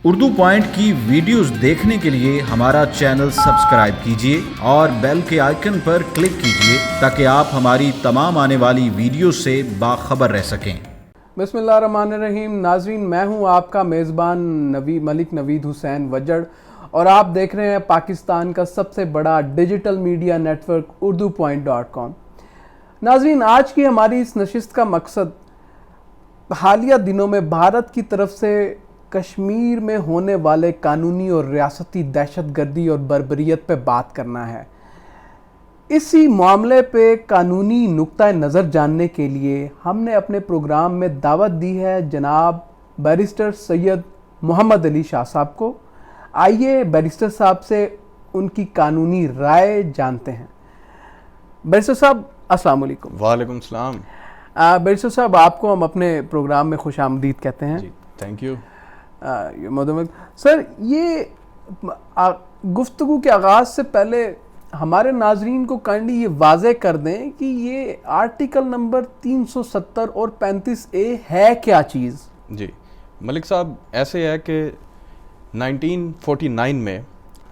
Urdu point کی videos دیکھنے کے لیے ہمارا چینل سبسکرائب کیجیے اور بیل کے آئیکن پر کلک کیجیے تاکہ آپ ہماری تمام آنے والی ویڈیوز سے باخبر رہ سکیں۔ بسم اللہ الرحمن الرحیم۔ ناظرین، میں ہوں آپ کا میزبان ملک نوید حسین وجڑ اور آپ دیکھ رہے ہیں پاکستان کا سب سے بڑا digital media net work urdupoint.com۔ ناظرین، آج کی ہماری اس نشست کا مقصد حالیہ دنوں میں بھارت کی طرف سے کشمیر میں ہونے والے قانونی اور ریاستی دہشت گردی اور بربریت پہ بات کرنا ہے۔ اسی معاملے پہ قانونی نقطہ نظر جاننے کے لیے ہم نے اپنے پروگرام میں دعوت دی ہے جناب بیرسٹر سید محمد علی شاہ صاحب کو۔ آئیے بیرسٹر صاحب سے ان کی قانونی رائے جانتے ہیں۔ بیرسٹر صاحب السلام علیکم۔ وعلیکم السلام۔ بیرسٹر صاحب، آپ کو ہم اپنے پروگرام میں خوش آمدید کہتے ہیں۔ جی تھینک یو۔ سر، یہ گفتگو کے آغاز سے پہلے ہمارے ناظرین کو کائنڈلی یہ واضح کر دیں کہ یہ آرٹیکل نمبر 370 اور 35A ہے کیا چیز؟ جی ملک صاحب، ایسے ہے کہ 1949 میں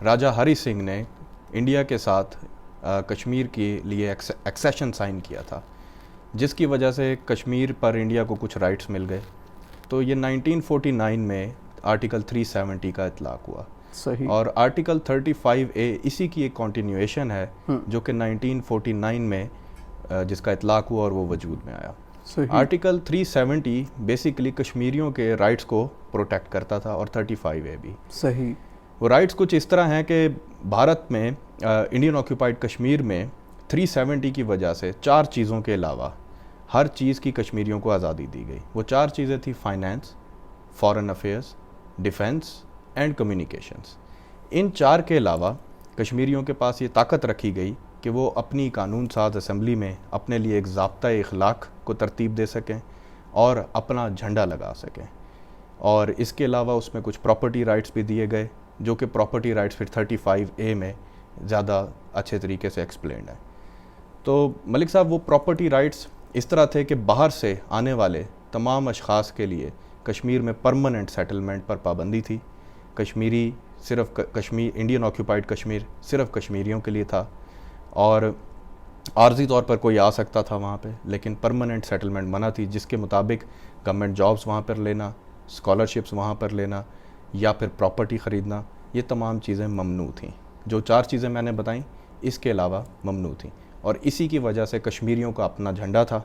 راجہ ہری سنگھ نے انڈیا کے ساتھ کشمیر کے لیے ایکسیشن سائن کیا تھا، جس کی وجہ سے کشمیر پر انڈیا کو کچھ رائٹس مل گئے۔ تو یہ 1949 میں آرٹیکل 370 کا اطلاق ہوا۔ صحیح۔ اور آرٹیکل 35A اسی کی ایک کنٹینیویشن ہے جو کہ 1949 میں جس کا اطلاق ہوا اور وہ وجود میں آیا۔ صحیح۔ آرٹیکل 370 بیسیکلی کشمیریوں کے رائٹس کو پروٹیکٹ کرتا تھا اور 35A بھی۔ صحیح۔ وہ رائٹس کچھ اس طرح ہیں کہ بھارت میں انڈین آکیوپائڈ کشمیر میں 370 کی وجہ سے 4 چیزوں کے علاوہ ہر چیز کی کشمیریوں کو آزادی دی گئی۔ وہ 4 چیزیں تھیں: finance, foreign affairs, defence and communications. ان 4 کے علاوہ کشمیریوں کے پاس یہ طاقت رکھی گئی کہ وہ اپنی قانون ساز اسمبلی میں اپنے لیے ایک ضابطۂ اخلاق کو ترتیب دے سکیں اور اپنا جھنڈا لگا سکیں۔ اور اس کے علاوہ اس میں کچھ پراپرٹی رائٹس بھی دیے گئے، جو کہ پراپرٹی رائٹس پھر 35A میں زیادہ اچھے طریقے سے ایکسپلینڈ ہیں۔ تو ملک صاحب، وہ پراپرٹی رائٹس اس طرح تھے کہ باہر سے آنے والے تمام اشخاص کے لیے کشمیر میں پرماننٹ سیٹلمنٹ پر پابندی تھی۔ کشمیری صرف انڈین آکیوپائڈ کشمیر صرف کشمیریوں کے لیے تھا، اور عارضی طور پر کوئی آ سکتا تھا وہاں پہ، لیکن پرماننٹ سیٹلمنٹ منع تھی، جس کے مطابق گورنمنٹ جابس وہاں پر لینا، اسکالرشپس وہاں پر لینا یا پھر پراپرٹی خریدنا، یہ تمام چیزیں ممنوع تھیں۔ جو 4 چیزیں میں نے بتائیں اس کے علاوہ ممنوع تھیں، اور اسی کی وجہ سے کشمیریوں کا اپنا جھنڈا تھا،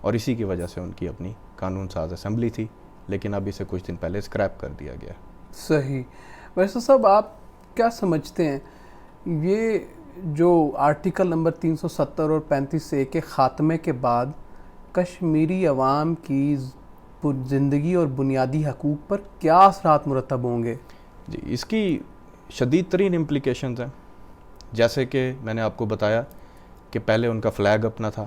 اور اسی کی وجہ سے ان کی اپنی قانون ساز اسمبلی تھی، لیکن اب اسے کچھ دن پہلے اسکریپ کر دیا گیا۔ صحیح۔ ویسے صاحب، آپ کیا سمجھتے ہیں یہ جو آرٹیکل نمبر 370 اور 35A کے خاتمے کے بعد کشمیری عوام کی زندگی اور بنیادی حقوق پر کیا اثرات مرتب ہوں گے؟ جی، اس کی شدید ترین امپلیکیشنز ہیں۔ جیسے کہ میں نے آپ کو بتایا کہ پہلے ان کا فلیگ اپنا تھا،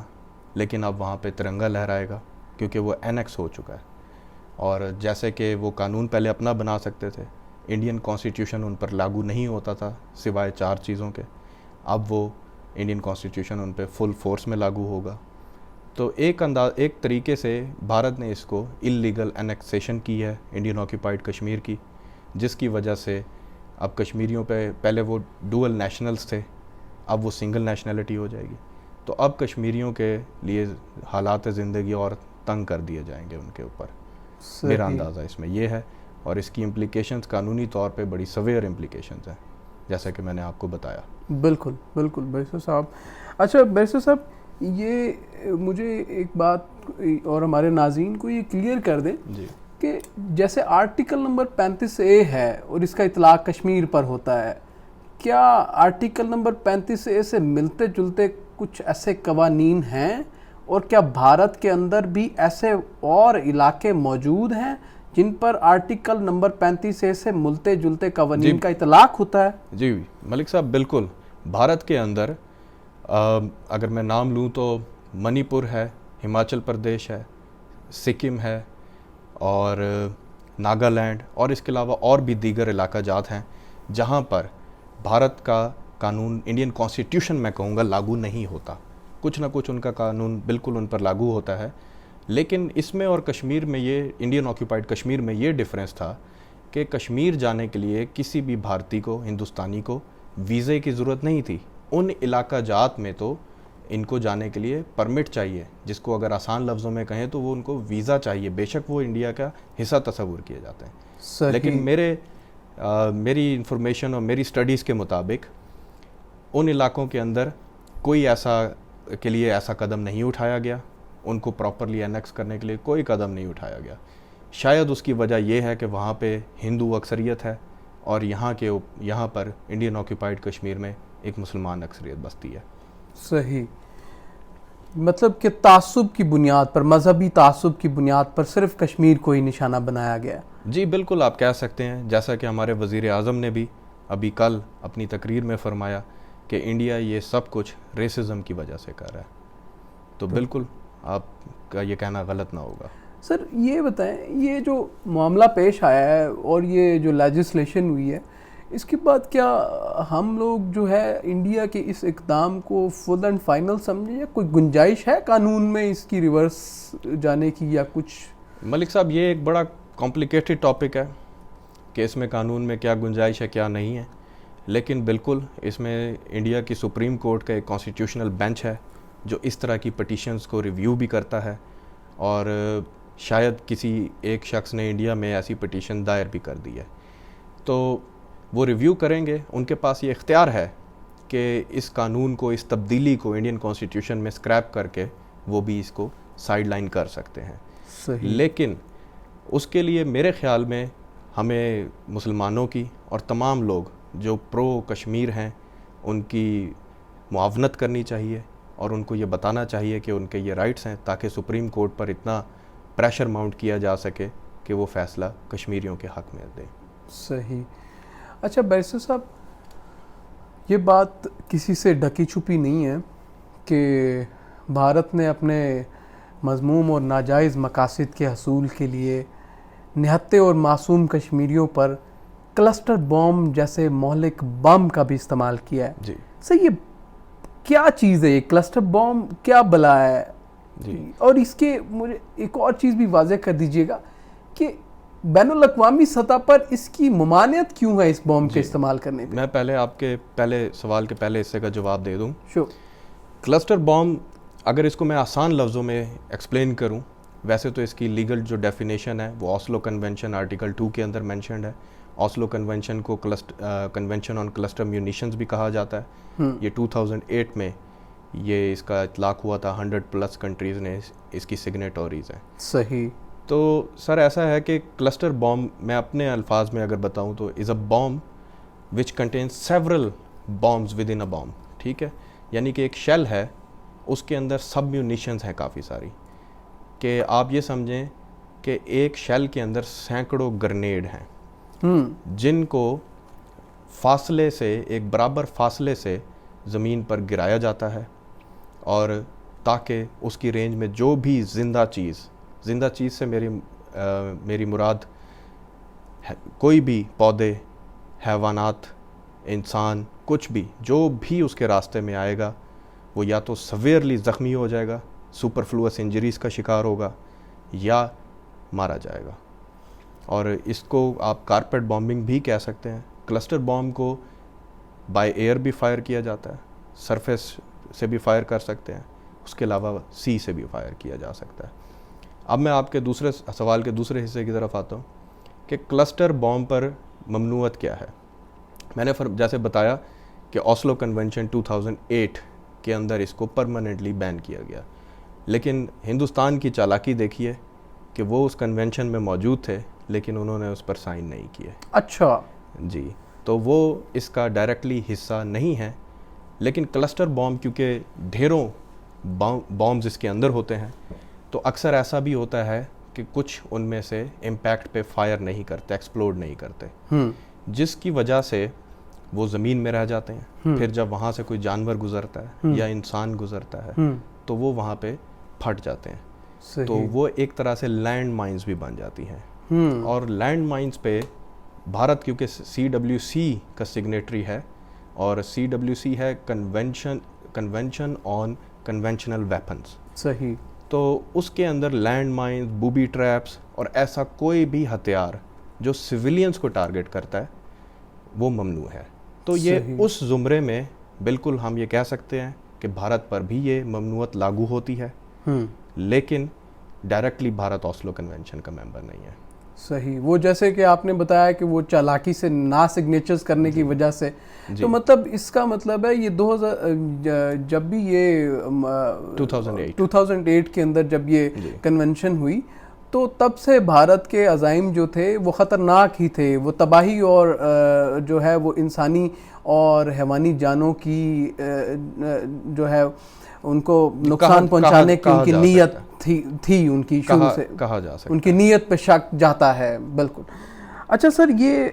لیکن اب وہاں پہ ترنگا لہرائے گا کیونکہ وہ اینیکس ہو چکا ہے۔ اور جیسے کہ وہ قانون پہلے اپنا بنا سکتے تھے، انڈین کانسٹیٹیوشن ان پر لاگو نہیں ہوتا تھا سوائے 4 چیزوں کے، اب وہ انڈین کانسٹیٹیوشن ان پہ فل فورس میں لاگو ہوگا۔ تو ایک طریقے سے بھارت نے اس کو اللیگل انیکسیشن کی ہے انڈین آکیوپائڈ کشمیر کی، جس کی وجہ سے اب کشمیریوں پہ پہلے وہ ڈوئل نیشنلز تھے، اب وہ سنگل نیشنلٹی ہو جائے گی۔ تو اب کشمیریوں کے لیے حالات زندگی اور تنگ کر دیے جائیں گے ان کے اوپر۔ میرا اندازہ اس میں یہ ہے، اور اس کی امپلیکیشنز قانونی طور پہ بڑی سویئر امپلیکیشنز ہیں، جیسا کہ میں نے آپ کو بتایا۔ بالکل بالکل بیرسٹر صاحب۔ اچھا بیرسٹر صاحب، یہ مجھے ایک بات اور ہمارے ناظرین کو یہ کلیئر کر دیں جی کہ جیسے آرٹیکل نمبر 35A ہے اور اس کا اطلاق کشمیر پر ہوتا ہے، کیا آرٹیکل نمبر 35A سے ملتے جلتے کچھ ایسے قوانین ہیں، اور کیا بھارت کے اندر بھی ایسے اور علاقے موجود ہیں جن پر آرٹیکل نمبر 35A سے ملتے جلتے قوانین کا اطلاق ہوتا ہے؟ جی ملک صاحب، بالکل۔ بھارت کے اندر اگر میں نام لوں تو منی پور ہے، ہماچل پردیش ہے، سکم ہے، اور ناگالینڈ، اور اس کے علاوہ اور بھی دیگر علاقہ جات ہیں جہاں پر بھارت کا قانون، انڈین کانسٹیٹیوشن میں کہوں گا، لاگو نہیں ہوتا۔ کچھ نہ کچھ ان کا قانون بالکل ان پر لاگو ہوتا ہے، لیکن اس میں اور کشمیر میں، یہ انڈین آکیوپائڈ کشمیر میں یہ ڈفرینس تھا کہ کشمیر جانے کے لیے کسی بھی بھارتی کو, ہندوستانی کو ویزے کی ضرورت نہیں تھی. ان علاقہ جات میں تو ان کو جانے کے لیے پرمٹ چاہیے, جس کو اگر آسان لفظوں میں کہیں تو وہ ان کو ویزا چاہیے, بے شک وہ انڈیا کا حصہ تصور کیے جاتے ہیں. صحیح. لیکن میری انفارمیشن اور میری سٹڈیز کے مطابق ان علاقوں کے اندر کوئی ایسا قدم نہیں اٹھایا گیا, ان کو پراپرلی انیکس کرنے کے لیے کوئی قدم نہیں اٹھایا گیا. شاید اس کی وجہ یہ ہے کہ وہاں پہ ہندو اکثریت ہے اور یہاں پر انڈین آکوپائڈ کشمیر میں ایک مسلمان اکثریت بستی ہے. صحیح. مطلب کہ تعصب کی بنیاد پر, مذہبی تعصب کی بنیاد پر صرف کشمیر کو ہی نشانہ بنایا گیا. جی بالکل, آپ کہہ سکتے ہیں, جیسا کہ ہمارے وزیر اعظم نے بھی ابھی کل اپنی تقریر میں فرمایا کہ انڈیا یہ سب کچھ ریسزم کی وجہ سے کر رہا ہے. تو بالکل آپ کا یہ کہنا غلط نہ ہوگا. سر یہ بتائیں, یہ جو معاملہ پیش آیا ہے اور یہ جو لیجسلیشن ہوئی ہے, اس کے بعد کیا ہم لوگ جو ہے انڈیا کے اس اقدام کو فل اینڈ فائنل سمجھیں, یا کوئی گنجائش ہے قانون میں اس کی ریورس جانے کی یا کچھ؟ ملک صاحب, یہ ایک بڑا کمپلیکیٹڈ ٹاپک ہے کہ اس میں قانون میں کیا گنجائش ہے کیا نہیں ہے. لیکن بالکل اس میں انڈیا کی سپریم کورٹ کا ایک کانسٹیٹیوشنل بینچ ہے جو اس طرح کی پٹیشنز کو ریویو بھی کرتا ہے, اور شاید کسی ایک شخص نے انڈیا میں ایسی پٹیشن دائر بھی کر دی ہے. تو وہ ریویو کریں گے, ان کے پاس یہ اختیار ہے کہ اس قانون کو, اس تبدیلی کو انڈین کانسٹیٹیوشن میں اسکریپ کر کے وہ بھی اس کو سائیڈ لائن کر سکتے ہیں. صحیح. لیکن اس کے لیے میرے خیال میں ہمیں مسلمانوں کی اور تمام لوگ جو پرو کشمیر ہیں ان کی معاونت کرنی چاہیے, اور ان کو یہ بتانا چاہیے کہ ان کے یہ رائٹس ہیں, تاکہ سپریم کورٹ پر اتنا پریشر ماؤنٹ کیا جا سکے کہ وہ فیصلہ کشمیریوں کے حق میں دیں. صحیح. اچھا بیرسٹر صاحب, یہ بات کسی سے ڈھکی چھپی نہیں ہے کہ بھارت نے اپنے مذموم اور ناجائز مقاصد کے حصول کے لیے نہتے اور معصوم کشمیریوں پر کلسٹر بوم جیسے مہلک بم کا بھی استعمال کیا ہے. جی سر, یہ کیا چیز ہے, یہ کلسٹر بوم کیا بلا ہے؟ جی. اور اس کے مجھے ایک اور چیز بھی واضح کر دیجیے گا کہ بین الاقوامی سطح پر اس کی ممانعت کیوں ہے اس بوم کے استعمال کرنے پہ؟ میں پہلے آپ کے پہلے سوال کے پہلے حصے کا جواب دے دوں. کلسٹر بوم, اگر اس کو میں آسان لفظوں میں ایکسپلین کروں, ویسے تو اس کی لیگل جو ڈیفینیشن ہے وہ آسلو کنونشن آرٹیکل 2 کے اندر مینشنڈ ہے. آسلو کنونشن کو کنونشن آن کلسٹر میونیشنز بھی کہا جاتا ہے. یہ 2008 میں یہ اس کا اطلاق ہوا تھا. 100+ کنٹریز نے اس کی سگنیٹوریز ہیں. صحیح. تو سر ایسا ہے کہ کلسٹر بوم, میں اپنے الفاظ میں اگر بتاؤں تو is a BOM which contains several BOMs within a BOM. ٹھیک ہے, یعنی کہ ایک شیل ہے, اس کے اندر سب میونیشنز ہیں کافی ساری, کہ آپ یہ سمجھیں کہ ایک شیل کے اندر سینکڑوں گرنیڈ ہیں جن کو فاصلے سے, ایک برابر فاصلے سے زمین پر گرایا جاتا ہے, اور تاکہ اس کی رینج میں جو بھی زندہ چیز سے میری مراد کوئی بھی پودے, حیوانات, انسان, کچھ بھی جو بھی اس کے راستے میں آئے گا وہ یا تو سویئرلی زخمی ہو جائے گا, سپرفلوس انجریز کا شکار ہوگا, یا مارا جائے گا. اور اس کو آپ کارپیٹ بامبنگ بھی کہہ سکتے ہیں. کلسٹر بام کو بائی ایئر بھی فائر کیا جاتا ہے, سرفیس سے بھی فائر کر سکتے ہیں, اس کے علاوہ سی سے بھی فائر کیا جا سکتا ہے. اب میں آپ کے دوسرے سوال کے دوسرے حصے کی طرف آتا ہوں کہ کلسٹر بام پر ممنوعیت کیا ہے. میں نے جیسے بتایا کہ آسلو کنونشن 2008 کے اندر اس کو پرماننٹلی بین کیا گیا, لیکن ہندوستان کی چالاکی دیکھیے کہ وہ اس کنونشن میں موجود تھے لیکن انہوں نے اس پر سائن نہیں کیے. اچھا جی, تو وہ اس کا ڈائریکٹلی حصہ نہیں ہے. لیکن کلسٹر بام کیونکہ ڈھیروں بامز اس کے اندر ہوتے ہیں, تو اکثر ایسا بھی ہوتا ہے کہ کچھ ان میں سے امپیکٹ پہ فائر نہیں کرتے, ایکسپلوڈ نہیں کرتے, جس کی وجہ سے وہ زمین میں رہ جاتے ہیں. پھر جب وہاں سے کوئی جانور گزرتا ہے یا انسان گزرتا ہے تو وہ وہاں پہ پھٹ جاتے ہیں. تو وہ ایک طرح سے لینڈ مائنز بھی بن جاتی ہیں. اور لینڈ مائنز پہ بھارت کیونکہ CWC کا سگنیٹری ہے, اور CWC ہے کنونشن آن کنونشنل ویپنز. صحیح. تو اس کے اندر لینڈ مائنز, بوبی ٹریپس اور ایسا کوئی بھی ہتھیار جو سویلینز کو ٹارگٹ کرتا ہے وہ ممنوع ہے. تو یہ اس زمرے میں بالکل ہم یہ کہہ سکتے ہیں کہ بھارت پر بھی یہ ممنوعیت لاگو ہوتی ہے, لیکن ڈائریکٹلی بھارت اوسلو کنونشن کا ممبر نہیں ہے. صحیح. وہ جیسے کہ آپ نے بتایا کہ وہ چالاکی سے نا سگنیچرز کرنے کی وجہ سے, تو مطلب اس کا مطلب ہے یہ 2000 جب بھی یہ 2008 کے اندر جب یہ کنونشن ہوئی تو تب سے بھارت کے عزائم جو تھے وہ خطرناک ہی تھے. وہ تباہی اور جو ہے وہ انسانی اور حیوانی جانوں کی جو ہے ان کو نقصان پہنچانے کی ان کی نیت تھی ان کی شروع سے, کہا جا سکتا ان کی نیت پہ شک جاتا ہے. بالکل. اچھا سر, یہ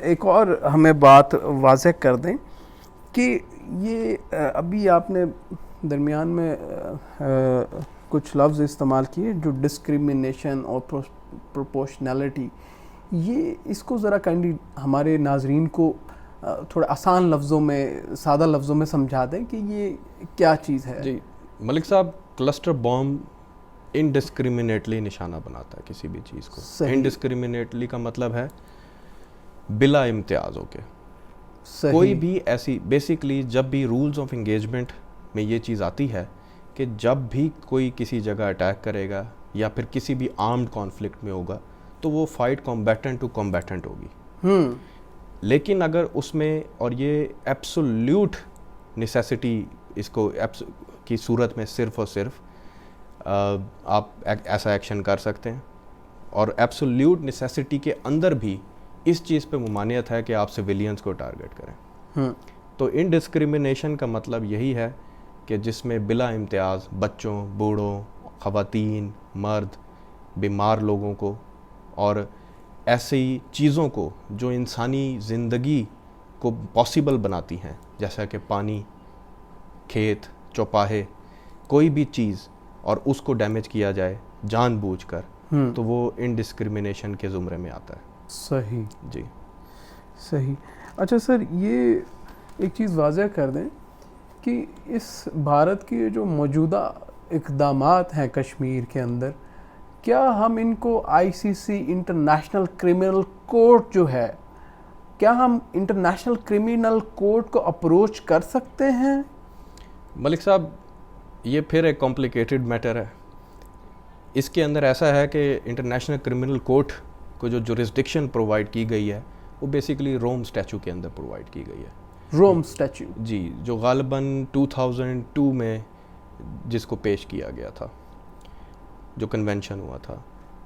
ایک اور ہمیں بات واضح کر دیں کہ یہ ابھی آپ نے درمیان میں کچھ لفظ استعمال کیے جو ڈسکریمنیشن اور پروپورشنلٹی, یہ اس کو ذرا کائنڈلی ہمارے ناظرین کو تھوڑے آسان لفظوں میں, سادہ لفظوں میں سمجھا دیں کہ یہ کیا چیز ہے. جی ملک صاحب, کلسٹر بام انڈسکریمنیٹلی نشانہ بناتا ہے کسی بھی چیز کو. انڈسکریمنیٹلی کا مطلب ہے بلا امتیاز ہو کے. کوئی بھی ایسی بیسیکلی جب بھی رولز آف انگیجمنٹ میں یہ چیز آتی ہے کہ جب بھی کوئی کسی جگہ اٹیک کرے گا یا پھر کسی بھی آرمڈ کانفلکٹ میں ہوگا تو وہ فائٹ کمبیٹنٹ ٹو کمبیٹنٹ ہوگی. لیکن اگر اس میں, اور یہ ایبسولیوٹ نیسیسٹی اس کو کی صورت میں صرف اور صرف آپ ایسا ایکشن کر سکتے ہیں, اور ایبسولیوٹ نیسیسٹی کے اندر بھی اس چیز پہ ممانعت ہے کہ آپ سویلینز کو ٹارگٹ کریں. تو انڈسکریمنیشن کا مطلب یہی ہے کہ جس میں بلا امتیاز بچوں, بوڑھوں, خواتین, مرد, بیمار لوگوں کو اور ایسی چیزوں کو جو انسانی زندگی کو پاسبل بناتی ہیں, جیسا کہ پانی, کھیت, چوپاہے, کوئی بھی چیز, اور اس کو ڈیمیج کیا جائے جان بوجھ کر, تو وہ انڈسکریمنیشن کے زمرے میں آتا ہے. صحیح. جی صحیح. اچھا سر, یہ ایک چیز واضح کر دیں کہ اس بھارت کے جو موجودہ اقدامات ہیں کشمیر کے اندر, کیا ہم ان کو ICC انٹرنیشنل کرمنل کورٹ جو ہے, کیا ہم انٹرنیشنل کرمنل کورٹ کو اپروچ کر سکتے ہیں؟ ملک صاحب, یہ پھر ایک کمپلیکیٹڈ میٹر ہے. اس کے اندر ایسا ہے کہ انٹرنیشنل کرمنل کورٹ کو جو جورسڈکشن پرووائڈ کی گئی ہے وہ بیسیکلی روم اسٹیچو کے اندر پرووائڈ کی گئی ہے. روم اسٹیچو, جی, جو غالباً 2002 میں جس کو پیش کیا گیا تھا, جو کنونشن ہوا تھا.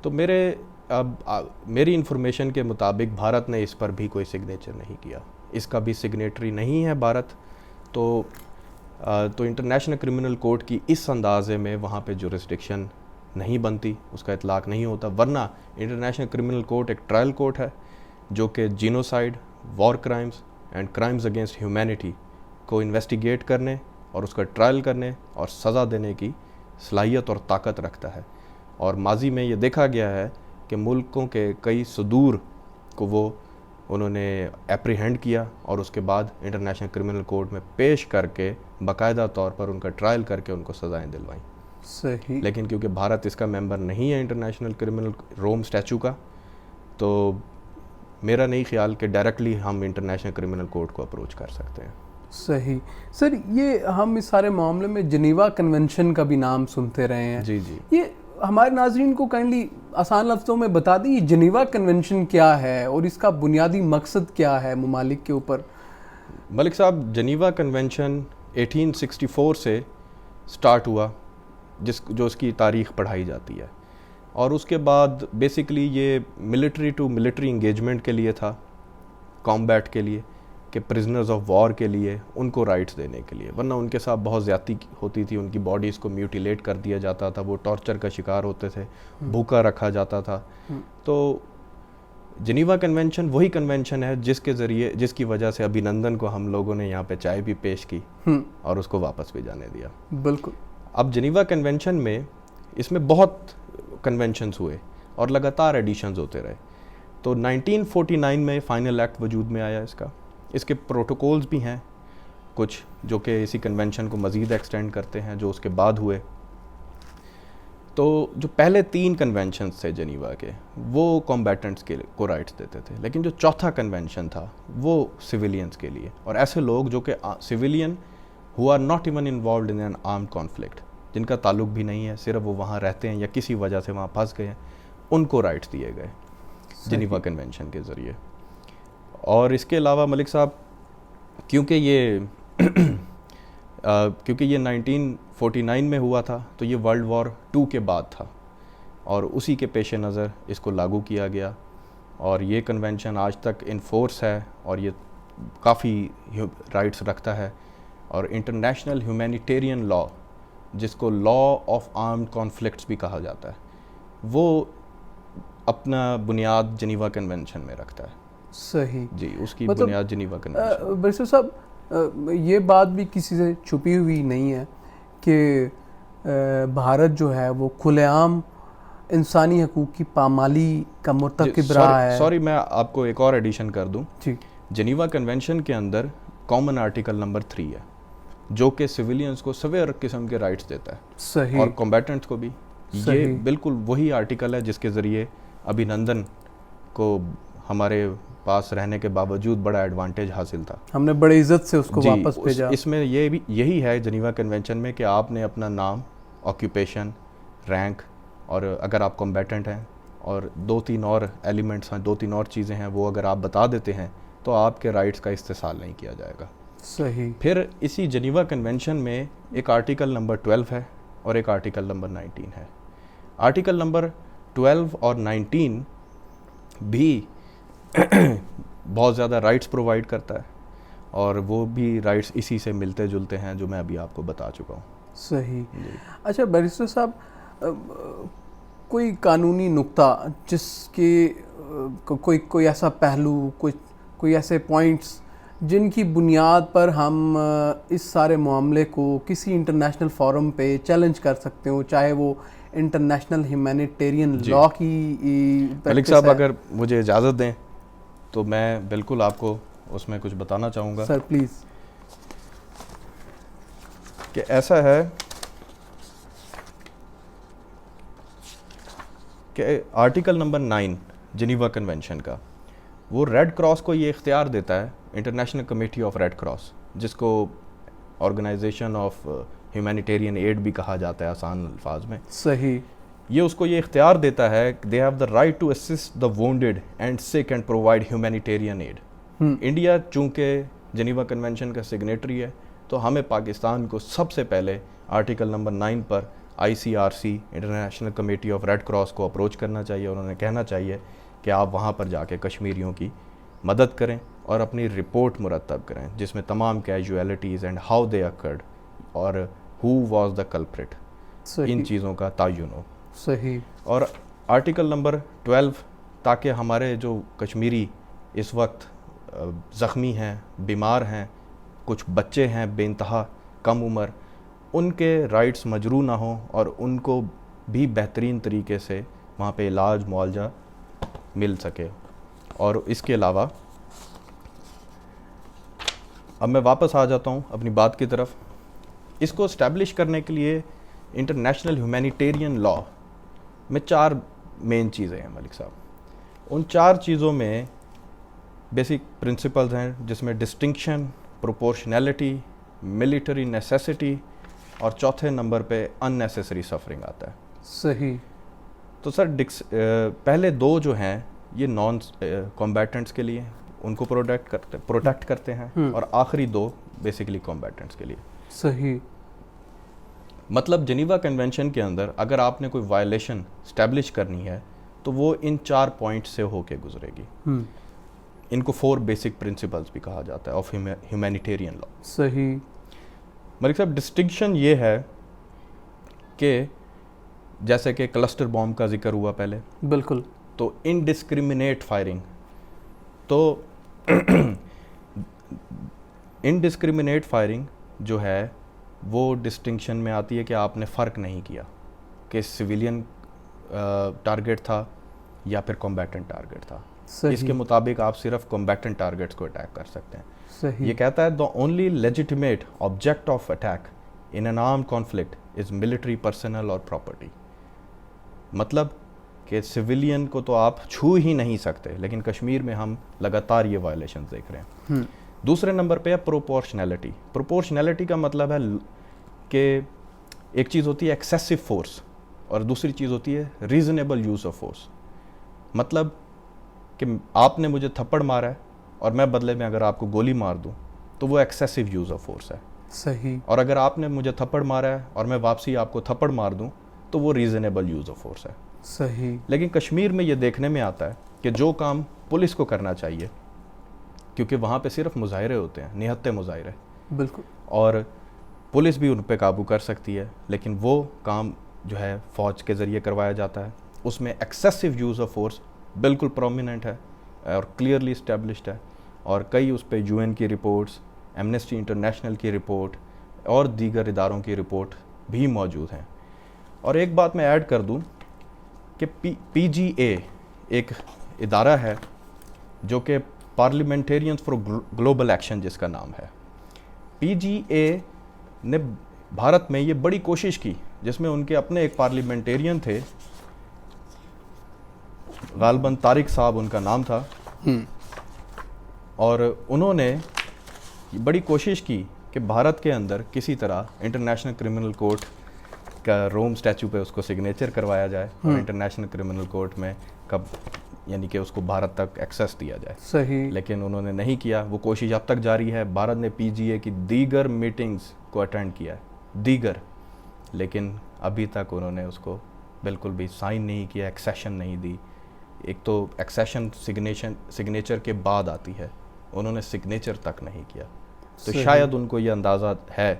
تو میری انفارمیشن کے مطابق بھارت نے اس پر بھی کوئی سگنیچر نہیں کیا, اس کا بھی سگنیٹری نہیں ہے بھارت. تو انٹرنیشنل کرمنل کورٹ کی اس اندازے میں وہاں پہ جورسڈکشن نہیں بنتی, اس کا اطلاق نہیں ہوتا. ورنہ انٹرنیشنل کرمنل کورٹ ایک ٹرائل کورٹ ہے جو کہ genocide, war crimes and crimes against humanity کو انویسٹیگیٹ کرنے اور اس کا ٹرائل کرنے اور سزا دینے کی صلاحیت اور طاقت رکھتا ہے. اور ماضی میں یہ دیکھا گیا ہے کہ ملکوں کے کئی صدور کو انہوں نے اپریہینڈ کیا اور اس کے بعد انٹرنیشنل کرمنل کورٹ میں پیش کر کے باقاعدہ طور پر ان کا ٹرائل کر کے ان کو سزائیں دلوائیں. صحیح. لیکن کیونکہ بھارت اس کا ممبر نہیں ہے انٹرنیشنل کرمنل روم اسٹیچو کا, تو میرا نہیں خیال کہ ڈائریکٹلی ہم انٹرنیشنل کرمنل کورٹ کو اپروچ کر سکتے ہیں. صحیح. سر, یہ ہم اس سارے معاملے میں جنیوا کنونشن کا بھی نام سنتے رہے ہیں. جی جی. یہ ہمارے ناظرین کو کائنڈلی آسان لفظوں میں بتا دیں یہ جنیوا کنونشن کیا ہے اور اس کا بنیادی مقصد کیا ہے ممالک کے اوپر. ملک صاحب, جنیوا کنونشن 1864 سے سٹارٹ ہوا, جو اس کی تاریخ پڑھائی جاتی ہے, اور اس کے بعد بیسیکلی یہ ملٹری ٹو ملٹری انگیجمنٹ کے لیے تھا, کامبیٹ کے لیے, کہ پرزنرز آف وار کے لیے ان کو رائٹس دینے کے لیے. ورنہ ان کے ساتھ بہت زیادتی ہوتی تھی, ان کی باڈیز کو میوٹیلیٹ کر دیا جاتا تھا, وہ ٹارچر کا شکار ہوتے تھے, بھوکا رکھا جاتا تھا. تو جنیوا کنونشن وہی کنونشن ہے جس کی وجہ سے ابھی نندن کو ہم لوگوں نے یہاں پہ چائے بھی پیش کی اور اس کو واپس بھی جانے دیا. بالکل. اب جنیوا کنونشن میں اس میں بہت کنونشنز ہوئے اور لگاتار ایڈیشنز ہوتے رہے. تو 1949 میں فائنل ایکٹ وجود میں آیا اس کے پروٹوکولز بھی ہیں کچھ جو کہ اسی کنونشن کو مزید ایکسٹینڈ کرتے ہیں جو اس کے بعد ہوئے. تو جو پہلے 3 کنونشنز تھے جنیوا کے وہ کمبیٹنٹس کے کو رائٹس دیتے تھے, لیکن جو چوتھا کنونشن تھا وہ سویلینز کے لیے, اور ایسے لوگ جو کہ civilian who are not even involved in an armed conflict, جن کا تعلق بھی نہیں ہے, صرف وہ وہاں رہتے ہیں یا کسی وجہ سے وہاں پھنس گئے ہیں, ان کو رائٹس دیے گئے جنیوا کنونشن کے ذریعے. اور اس کے علاوہ ملک صاحب کیونکہ یہ 1949 میں ہوا تھا تو یہ ورلڈ وار 2 کے بعد تھا, اور اسی کے پیش نظر اس کو لاگو کیا گیا, اور یہ کنونشن آج تک ان فورس ہے اور یہ کافی رائٹس رکھتا ہے. اور انٹرنیشنل ہیومینیٹیرین لا, جس کو لا آف آرمڈ کانفلکٹس بھی کہا جاتا ہے, وہ اپنا بنیاد جنیوا کنونشن میں رکھتا ہے. صحیح جی, اس کی بنیاد جنیوا کنونشن. برسر صاحب یہ بات بھی کسی سے چھپی ہوئی نہیں ہے کہ بھارت جو ہے وہ کھلے عام انسانی حقوق کی پامالی کا مرتکب رہا ہے. سوری میں آپ کو ایک اور ایڈیشن کر دوں. جی, جنیوا کنونشن کے اندر کامن آرٹیکل نمبر 3 ہے جو کہ سویلینز کو سویر قسم کے رائٹس دیتا ہے. صحیح. اور کمبیٹنٹس کو بھی. یہ بالکل وہی آرٹیکل ہے جس کے ذریعے ابھینندن کو ہمارے پاس رہنے کے باوجود بڑا ایڈوانٹیج حاصل تھا. ہم نے بڑے عزت سے اس کو واپس بھیجا. اس میں یہی ہے جنیوا کنونشن میں کہ آپ نے اپنا نام, آکیوپیشن, رینک, اور اگر آپ کمبیٹنٹ ہیں اور 2-3 اور ایلیمنٹس ہیں, 2-3 اور چیزیں ہیں, وہ اگر آپ بتا دیتے ہیں تو آپ کے رائٹس کا استحصال نہیں کیا جائے گا. صحیح. پھر اسی جنیوا کنونشن میں ایک آرٹیکل نمبر 12 ہے اور ایک آرٹیکل نمبر 19 ہے. آرٹیکل نمبر 12 اور 19 بھی بہت زیادہ رائٹس پرووائڈ کرتا ہے, اور وہ بھی رائٹس اسی سے ملتے جلتے ہیں جو میں ابھی آپ کو بتا چکا ہوں. صحیح. اچھا بیرسٹر صاحب, کوئی قانونی نقطہ جس کے کوئی ایسا پہلو, کوئی ایسے پوائنٹس جن کی بنیاد پر ہم اس سارے معاملے کو کسی انٹرنیشنل فورم پہ چیلنج کر سکتے ہوں, چاہے وہ انٹرنیشنل ہیومینیٹیرین لا کی ملک صاحب اگر مجھے اجازت دیں تو میں بالکل آپ کو اس میں کچھ بتانا چاہوں گا. Sir please. کہ ایسا ہے کہ آرٹیکل نمبر 9 جنیوا کنونشن کا, وہ ریڈ کراس کو یہ اختیار دیتا ہے, international committee of red cross, جس کو آرگنائزیشن آف ہیومینیٹیرین ایڈ بھی کہا جاتا ہے آسان الفاظ میں. صحیح. یہ اس کو یہ اختیار دیتا ہے کہ they have the right to assist the wounded and sick and provide humanitarian aid. India چونکہ جنیوا کنونشن کا سگنیٹری ہے تو ہمیں پاکستان کو سب سے پہلے آرٹیکل نمبر 9 پر ICRC International committee of red Cross کو اپروچ کرنا چاہیے, اور انہیں کہنا چاہیے کہ آپ وہاں پر جا کے کشمیریوں کی مدد کریں اور اپنی رپورٹ مرتب کریں جس میں تمام casualties and how they occurred اور ہو واز دا کلپریٹ, ان چیزوں کا تعین ہو. صحیح. اور آرٹیکل نمبر 12 تاکہ ہمارے جو کشمیری اس وقت زخمی ہیں, بیمار ہیں, کچھ بچے ہیں بے انتہا کم عمر, ان کے رائٹس مجروح نہ ہوں اور ان کو بھی بہترین طریقے سے وہاں پہ علاج معالجہ مل سکے. اور اس کے علاوہ اب میں واپس آ جاتا ہوں اپنی بات کی طرف. اس کو اسٹیبلش کرنے کے لیے انٹرنیشنل ہیومینیٹیرین لا میں 4 مین چیزیں ہیں ملک صاحب. ان 4 چیزوں میں بیسک پرنسپلز ہیں جس میں ڈسٹنکشن, پروپورشنیلٹی, ملٹری نیسیسٹی, اور چوتھے نمبر پہ ان نیسیسری سفرنگ آتا ہے. صحیح. تو سر پہلے 2 جو ہیں یہ نان کمبیٹنٹس کے لیے, ان کو پروٹیکٹ کرتے ہیں, اور آخری 2 بیسیکلی کمبیٹنٹس کے لیے. صحیح. مطلب جنیوا کنونشن کے اندر اگر آپ نے کوئی وائلیشن اسٹیبلش کرنی ہے تو وہ ان 4 پوائنٹ سے ہو کے گزرے گی. ان کو 4 بیسک پرنسپلز بھی کہا جاتا ہے آف ہیومینیٹیرین لا. صحیح. ملک صاحب ڈسٹنکشن یہ ہے کہ جیسے کہ کلسٹر بام کا ذکر ہوا پہلے, بالکل, تو انڈسکریمنیٹ فائرنگ, تو انڈسکریمنیٹ فائرنگ جو ہے وہ ڈسٹنکشن میں آتی ہے کہ آپ نے فرق نہیں کیا کہ سویلین ٹارگیٹ تھا یا پھر کمبیٹنٹ ٹارگیٹ تھا. اس کے مطابق آپ صرف کمبیٹنٹ ٹارگیٹس کو اٹیک کر سکتے ہیں. یہ کہتا ہے the only legitimate object of attack in an armed conflict is military personnel or property. مطلب کہ سویلین کو تو آپ چھو ہی نہیں سکتے، لیکن کشمیر میں ہم لگاتار یہ وائلیشنز دیکھ رہے ہیں. دوسرے نمبر پہ ہے پروپورشنلٹی. پروپورشنلٹی کا مطلب ہے کہ ایک چیز ہوتی ہے ایکسیسو فورس اور دوسری چیز ہوتی ہے ریزنیبل یوز آف فورس. مطلب کہ آپ نے مجھے تھپڑ مارا ہے اور میں بدلے میں اگر آپ کو گولی مار دوں تو وہ ایکسیسو یوز آف فورس ہے. صحیح. اور اگر آپ نے مجھے تھپڑ مارا ہے اور میں واپسی آپ کو تھپڑ مار دوں تو وہ ریزنیبل یوز آف فورس ہے. صحیح. لیکن کشمیر میں یہ دیکھنے میں آتا ہے کہ جو کام پولیس کو کرنا چاہیے، کیونکہ وہاں پہ صرف مظاہرے ہوتے ہیں، نہتے مظاہرے، بالکل، اور پولیس بھی ان پہ قابو کر سکتی ہے، لیکن وہ کام جو ہے فوج کے ذریعے کروایا جاتا ہے. اس میں ایکسیسو یوز آف فورس بالکل پرومیننٹ ہے اور کلیئرلی اسٹیبلشڈ ہے، اور کئی اس پہ یو این کی رپورٹس، ایمنسٹی انٹرنیشنل کی رپورٹ اور دیگر اداروں کی رپورٹ بھی موجود ہیں. اور ایک بات میں ایڈ کر دوں کہ پی جی اے ایک ادارہ ہے جو کہ پارلیمنٹیرینز فار گلوبل ایکشن جس کا نام ہے. پی جی اے نے بھارت میں یہ بڑی کوشش کی، جس میں ان کے اپنے ایک پارلیمنٹیرین تھے، غالباً طارق صاحب ان کا نام تھا، اور انہوں نے بڑی کوشش کی کہ بھارت کے اندر کسی طرح انٹرنیشنل کرمنل کورٹ کا روم اسٹیچو پہ اس کو سگنیچر کروایا جائے اور انٹرنیشنل کرمنل کورٹ میں کب یعنی کہ اس کو بھارت تک ایکسیس دیا جائے. صحیح. لیکن انہوں نے نہیں کیا. وہ کوشش اب تک جاری ہے. بھارت نے پی جی اے کی دیگر میٹنگز کو اٹینڈ کیا ہے، لیکن ابھی تک انہوں نے اس کو بالکل بھی سائن نہیں کیا، ایکسیشن نہیں دی. ایک تو ایکسیشن سگنیچر کے بعد آتی ہے، انہوں نے سگنیچر تک نہیں کیا. تو شاید ان کو یہ اندازہ ہے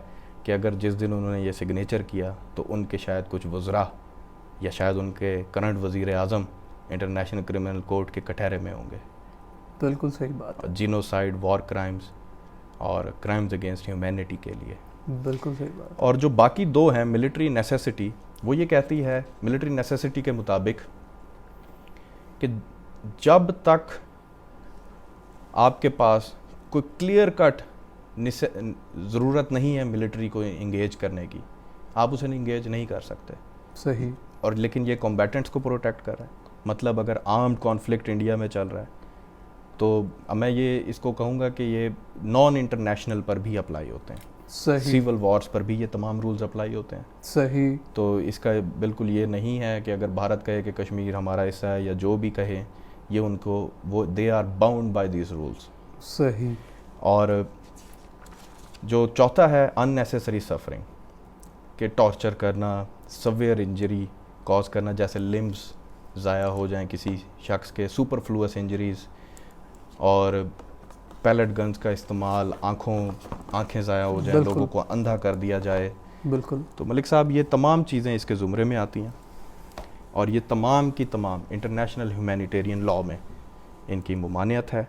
کہ اگر جس دن انہوں نے یہ سگنیچر کیا تو ان کے شاید کچھ وزراء یا شاید ان کے کرنٹ وزیر اعظم انٹرنیشنل کرمنل کورٹ کے کٹہرے میں ہوں گے. بالکل صحیح بات ہے. جینوسائیڈ، وار کرائمز اور کرائمز اگینسٹ ہیومینٹی کے لیے. بالکل صحیح بات. اور جو باقی دو ہیں ملٹری نیسیسٹی، وہ یہ کہتی ہے ملٹری نیسیسٹی کے مطابق کہ جب تک آپ کے پاس کوئی کلیئر کٹ ضرورت نہیں ہے ملٹری کو انگیج کرنے کی، آپ اسے انگیج نہیں کر سکتے. صحیح. اور لیکن یہ کمبیٹنٹس کو پروٹیکٹ کر رہا ہے. مطلب اگر آرمڈ کانفلکٹ انڈیا میں چل رہا ہے تو میں یہ اس کو کہوں گا کہ یہ نان انٹرنیشنل پر بھی اپلائی ہوتے ہیں. صحیح. سیول وارز پر بھی یہ تمام رولز اپلائی ہوتے ہیں. صحیح. تو اس کا بالکل یہ نہیں ہے کہ اگر بھارت کہے کہ کشمیر ہمارا حصہ ہے یا جو بھی کہے، یہ ان کو وہ they are bound by these rules. صحیح. اور جو چوتھا ہے ان نیسیسری سفرنگ، کہ ٹارچر کرنا، سویئر انجری کاز کرنا، جیسے لمبس ضائع ہو جائیں کسی شخص کے، سپر فلوس انجریز، اور پیلٹ گنز کا استعمال، آنکھیں ضائع ہو جائیں، لوگوں کو اندھا کر دیا جائے. بالکل. تو ملک صاحب یہ تمام چیزیں اس کے زمرے میں آتی ہیں، اور یہ تمام کی تمام انٹرنیشنل ہیومینیٹیرین لاء میں ان کی ممانعت ہے.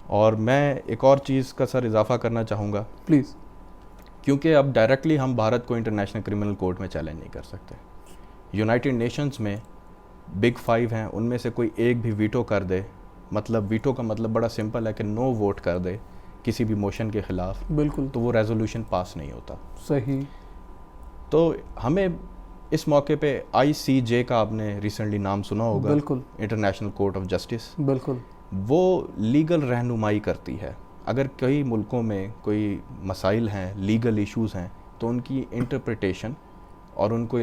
اور میں ایک اور چیز کا سر اضافہ کرنا چاہوں گا، پلیز، کیونکہ اب ڈائریکٹلی ہم بھارت کو انٹرنیشنل کرمنل کورٹ میں چیلنج نہیں کر سکتے. یونائٹڈ نیشنز میں بگ 5 ہیں، ان میں سے کوئی ایک بھی ویٹو کر دے، مطلب ویٹو کا مطلب بڑا سمپل ہے کہ نو ووٹ کر دے کسی بھی موشن کے خلاف، بالکل، تو وہ ریزولوشن پاس نہیں ہوتا. صحیح. تو ہمیں اس موقع پہ آئی سی جے کا آپ نے ریسنٹلی نام سنا ہوگا، بالکل، انٹرنیشنل کورٹ آف جسٹس. بالکل. وہ لیگل رہنمائی کرتی ہے. اگر کئی ملکوں میں کوئی مسائل ہیں، لیگل ایشوز ہیں، تو ان کی انٹرپریٹیشن اور ان کی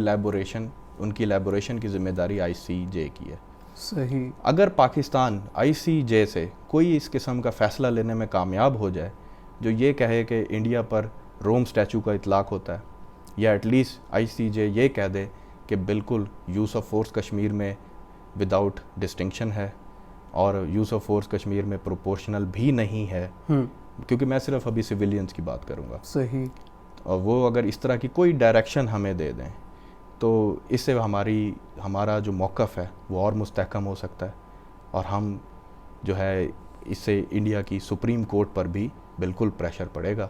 ایلیبوریشن کی ذمہ داری آئی سی جے کی ہے. صحیح. اگر پاکستان آئی سی جے سے کوئی اس قسم کا فیصلہ لینے میں کامیاب ہو جائے جو یہ کہے کہ انڈیا پر روم اسٹیچو کا اطلاق ہوتا ہے، یا ایٹ لیسٹ آئی سی جے یہ کہہ دے کہ بالکل یوز آف فورس کشمیر میں وداؤٹ ڈسٹنکشن ہے، اور یوز آف فورس کشمیر میں پروپورشنل بھی نہیں ہے، کیونکہ میں صرف ابھی سویلینز کی بات کروں گا. صحیح. اور وہ اگر اس طرح کی کوئی ڈائریکشن ہمیں دے دیں تو اس سے ہمارا جو موقف ہے وہ اور مستحکم ہو سکتا ہے، اور ہم جو ہے اس سے انڈیا کی سپریم کورٹ پر بھی بالکل پریشر پڑے گا،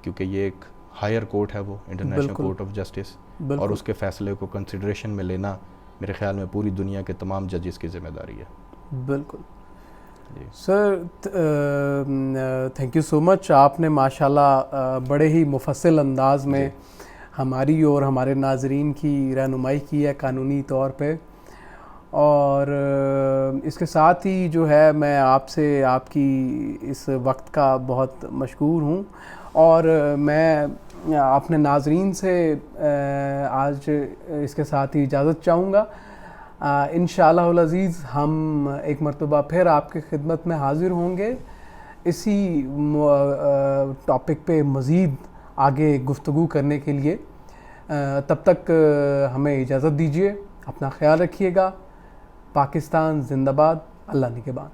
کیونکہ یہ ایک ہائر کورٹ ہے، وہ انٹرنیشنل کورٹ آف جسٹس، اور اس کے فیصلے کو کنسیڈریشن میں لینا میرے خیال میں پوری دنیا کے تمام ججز کی ذمہ داری ہے. بالکل. سر تھینک یو سو مچ. آپ نے ماشاءاللہ بڑے ہی مفصل انداز میں ہماری اور ہمارے ناظرین کی رہنمائی کی ہے قانونی طور پہ. اور اس کے ساتھ ہی جو ہے میں آپ سے آپ کی اس وقت کا بہت مشکور ہوں, اور میں اپنے ناظرین سے آج اس کے ساتھ ہی اجازت چاہوں گا. انشاءاللہ العزیز ہم ایک مرتبہ پھر آپ کی خدمت میں حاضر ہوں گے اسی ٹاپک پہ مزید آگے گفتگو کرنے کے لیے. تب تک ہمیں اجازت دیجیے, اپنا خیال رکھیے گا. پاکستان زندہ باد, اللہ نگہبان.